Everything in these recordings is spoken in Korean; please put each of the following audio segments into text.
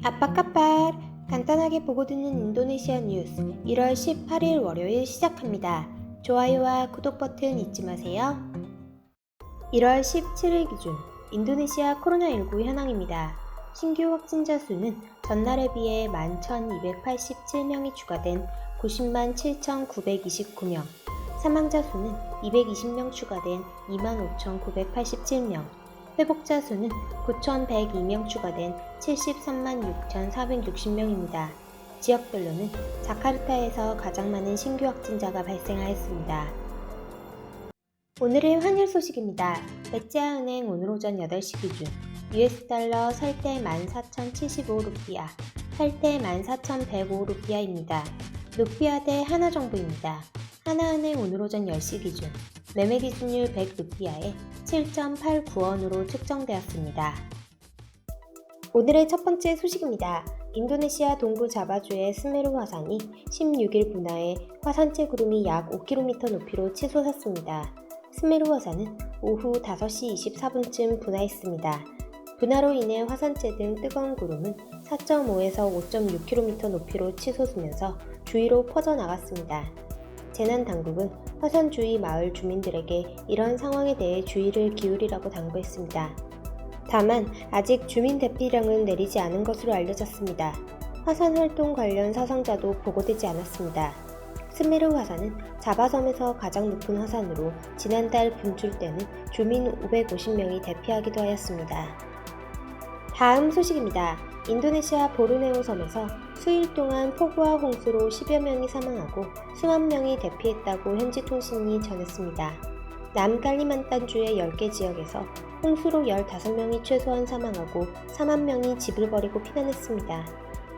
아빠까빨 간단하게 보고 듣는 인도네시아 뉴스 1월 18일 월요일 시작합니다. 좋아요와 구독 버튼 잊지 마세요. 1월 17일 기준 인도네시아 코로나19 현황입니다. 신규 확진자 수는 전날에 비해 11,287명이 추가된 90만 7,929명, 사망자 수는 220명 추가된 25,987명, 회복자 수는 9,102명 추가된 73만 6,460명입니다. 지역별로는 자카르타에서 가장 많은 신규 확진자가 발생하였습니다. 오늘의 환율 소식입니다. 베찌아은행 오늘 오전 8시 기준 US 달러 살 때 14,075루피아, 팔 때 14,105루피아입니다. 루피아 대 하나정부입니다. 하나은행 오늘 오전 10시 기준 매매 기준율 100루피아에 7.89원으로 측정되었습니다. 오늘의 첫 번째 소식입니다. 인도네시아 동부 자바주의 스메루 화산이 16일 분화해 화산재 구름이 약 5km 높이로 치솟았습니다. 스메루 화산은 오후 5시 24분쯤 분화했습니다. 분화로 인해 화산재 등 뜨거운 구름은 4.5에서 5.6km 높이로 치솟으면서 주위로 퍼져나갔습니다. 재난당국은 화산 주위 마을 주민들에게 이런 상황에 대해 주의를 기울이라고 당부했습니다. 다만 아직 주민 대피령은 내리지 않은 것으로 알려졌습니다. 화산 활동 관련 사상자도 보고되지 않았습니다. 스메르 화산은 자바섬에서 가장 높은 화산으로 지난달 분출 때는 주민 550명이 대피하기도 하였습니다. 다음 소식입니다. 인도네시아 보르네오 섬에서 수일 동안 폭우와 홍수로 10여 명이 사망하고 수만 명이 대피했다고 현지 통신이 전했습니다. 남칼리만탄주의 10개 지역에서 홍수로 15명이 최소한 사망하고 4만 명이 집을 버리고 피난했습니다.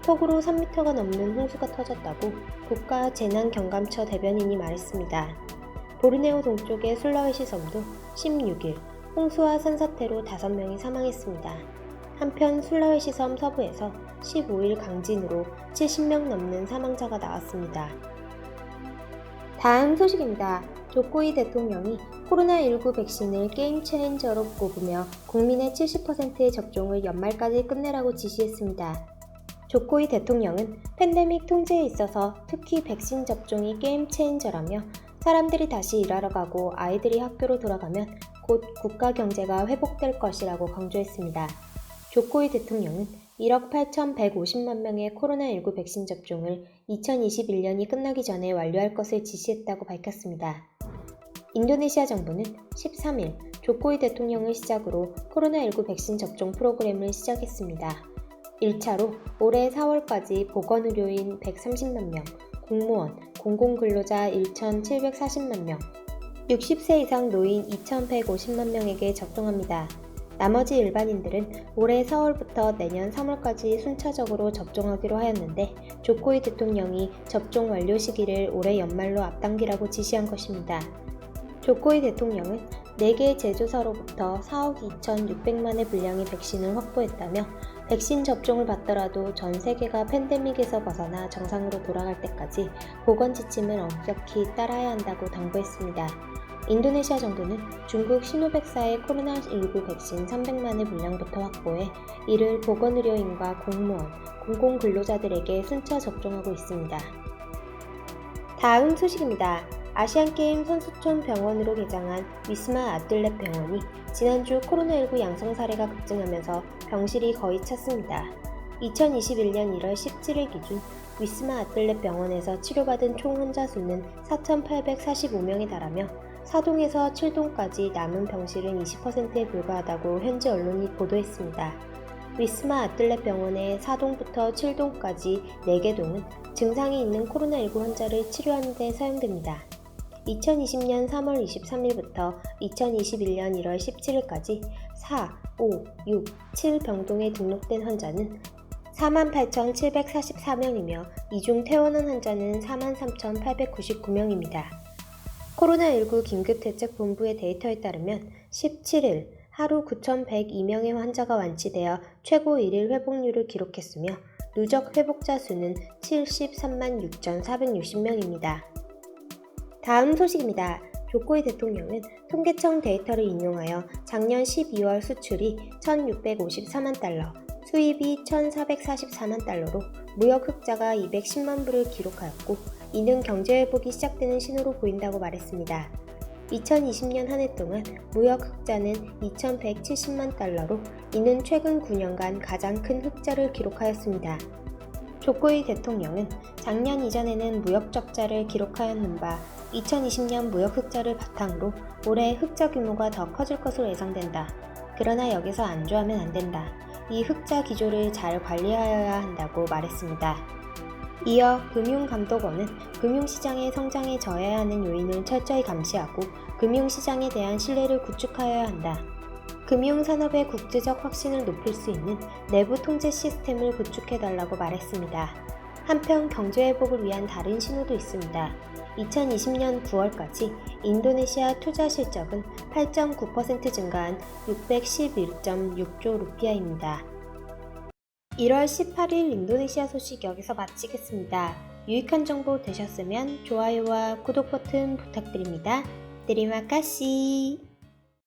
폭우로 3m가 넘는 홍수가 터졌다고 국가재난경감처 대변인이 말했습니다. 보르네오 동쪽의 술라웨시 섬도 16일 홍수와 산사태로 5명이 사망했습니다. 한편 술라웨시 섬 서부에서 15일 강진으로 70명 넘는 사망자가 나왔습니다. 다음 소식입니다. 조코이 대통령이 코로나19 백신을 게임 체인저로 꼽으며 국민의 70%의 접종을 연말까지 끝내라고 지시했습니다. 조코이 대통령은 팬데믹 통제에 있어서 특히 백신 접종이 게임 체인저라며 사람들이 다시 일하러 가고 아이들이 학교로 돌아가면 곧 국가 경제가 회복될 것이라고 강조했습니다. 조코이 대통령은 1억 8,150만 명의 코로나19 백신 접종을 2021년이 끝나기 전에 완료할 것을 지시했다고 밝혔습니다. 인도네시아 정부는 13일 조코이 대통령을 시작으로 코로나19 백신 접종 프로그램을 시작했습니다. 1차로 올해 4월까지 보건의료인 130만 명, 공무원, 공공근로자 1,740만 명, 60세 이상 노인 2,150만 명에게 접종합니다. 나머지 일반인들은 올해 4월부터 내년 3월까지 순차적으로 접종하기로 하였는데 조코이 대통령이 접종 완료 시기를 올해 연말로 앞당기라고 지시한 것입니다. 조코이 대통령은 4개 제조사로부터 4억 2,600만의 분량의 백신을 확보했다며 백신 접종을 받더라도 전 세계가 팬데믹에서 벗어나 정상으로 돌아갈 때까지 보건 지침을 엄격히 따라야 한다고 당부했습니다. 인도네시아 정부는 중국 시노백사의 코로나19 백신 300만의 물량부터 확보해 이를 보건의료인과 공무원, 공공근로자들에게 순차 접종하고 있습니다. 다음 소식입니다. 아시안게임 선수촌 병원으로 개장한 위스마 아틀렛 병원이 지난주 코로나19 양성 사례가 급증하면서 병실이 거의 찼습니다. 2021년 1월 17일 기준 위스마 아틀렛 병원에서 치료받은 총 환자 수는 4,845명에 달하며 4동에서 7동까지 남은 병실은 20%에 불과하다고 현지 언론이 보도했습니다. 위스마 아틀렛 병원의 4동부터 7동까지 4개 동은 증상이 있는 코로나19 환자를 치료하는 데 사용됩니다. 2020년 3월 23일부터 2021년 1월 17일까지 4, 5, 6, 7병동에 등록된 환자는 48,744명이며 이 중 퇴원한 환자는 43,899명입니다. 코로나19 긴급대책본부의 데이터에 따르면 17일 하루 9,102명의 환자가 완치되어 최고 1일 회복률을 기록했으며 누적 회복자 수는 73만 6,460명입니다. 다음 소식입니다. 조코이 대통령은 통계청 데이터를 인용하여 작년 12월 수출이 1,654만 달러, 수입이 1,444만 달러로 무역 흑자가 210만 불을 기록하였고, 이는 경제 회복이 시작되는 신호로 보인다고 말했습니다. 2020년 한 해 동안 무역 흑자는 2,170만 달러로 이는 최근 9년간 가장 큰 흑자를 기록하였습니다. 조코이 대통령은 작년 이전에는 무역 적자를 기록하였는 바 2020년 무역 흑자를 바탕으로 올해 흑자 규모가 더 커질 것으로 예상된다. 그러나 여기서 안주하면 안 된다. 이 흑자 기조를 잘 관리하여야 한다고 말했습니다. 이어 금융감독원은 금융시장의 성장에 저해야 하는 요인을 철저히 감시하고 금융시장에 대한 신뢰를 구축하여야 한다. 금융산업의 국제적 확신을 높일 수 있는 내부 통제 시스템을 구축해달라고 말했습니다. 한편 경제회복을 위한 다른 신호도 있습니다. 2020년 9월까지 인도네시아 투자 실적은 8.9% 증가한 611.6조 루피아입니다. 1월 18일 인도네시아 소식 여기서 마치겠습니다. 유익한 정보 되셨으면 좋아요와 구독 버튼 부탁드립니다. Terima kasih.